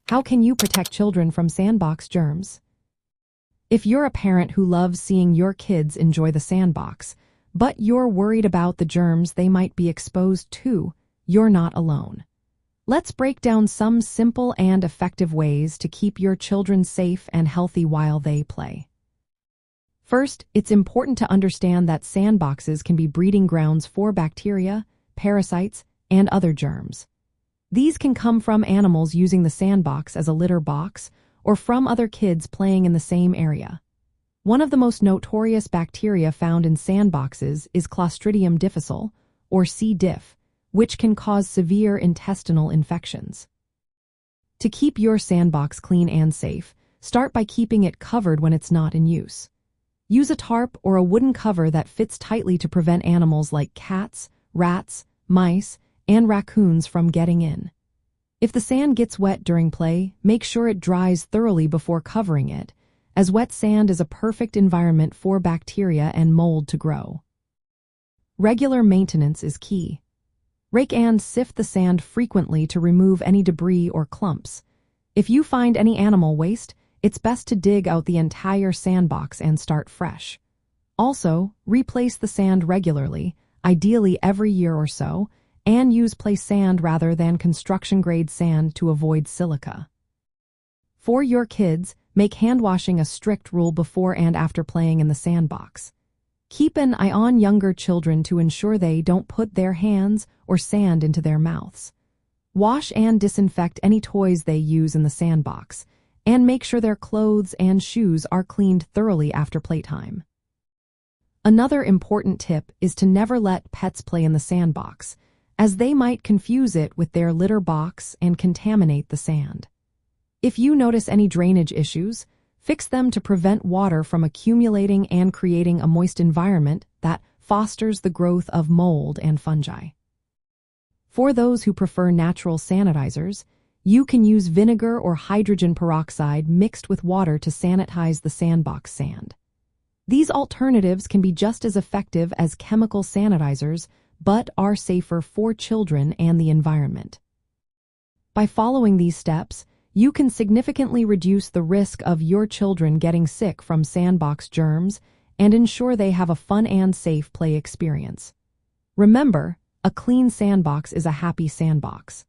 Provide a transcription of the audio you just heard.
How can you protect children from sandbox germs? If you're a parent who loves seeing your kids enjoy the sandbox, but you're worried about the germs they might be exposed to, you're not alone. Let's break down some simple and effective ways to keep your children safe and healthy while they play. First, it's important to understand that sandboxes can be breeding grounds for bacteria, parasites, and other germs. These can come from animals using the sandbox as a litter box or from other kids playing in the same area. One of the most notorious bacteria found in sandboxes is Clostridium difficile, or C. diff, which can cause severe intestinal infections. To keep your sandbox clean and safe, start by keeping it covered when it's not in use. Use a tarp or a wooden cover that fits tightly to prevent animals like cats, rats, mice, and raccoons from getting in. If the sand gets wet during play, make sure it dries thoroughly before covering it, as wet sand is a perfect environment for bacteria and mold to grow. Regular maintenance is key. Rake and sift the sand frequently to remove any debris or clumps. If you find any animal waste, it's best to dig out the entire sandbox and start fresh. Also, replace the sand regularly, ideally every year or so, and use play sand rather than construction-grade sand to avoid silica. For your kids, make hand washing a strict rule before and after playing in the sandbox. Keep an eye on younger children to ensure they don't put their hands or sand into their mouths. Wash and disinfect any toys they use in the sandbox, and make sure their clothes and shoes are cleaned thoroughly after playtime. Another important tip is to never let pets play in the sandbox, as they might confuse it with their litter box and contaminate the sand. If you notice any drainage issues, fix them to prevent water from accumulating and creating a moist environment that fosters the growth of mold and fungi. For those who prefer natural sanitizers, you can use vinegar or hydrogen peroxide mixed with water to sanitize the sandbox sand. These alternatives can be just as effective as chemical sanitizers, but are safer for children and the environment. By following these steps, you can significantly reduce the risk of your children getting sick from sandbox germs and ensure they have a fun and safe play experience. Remember, a clean sandbox is a happy sandbox.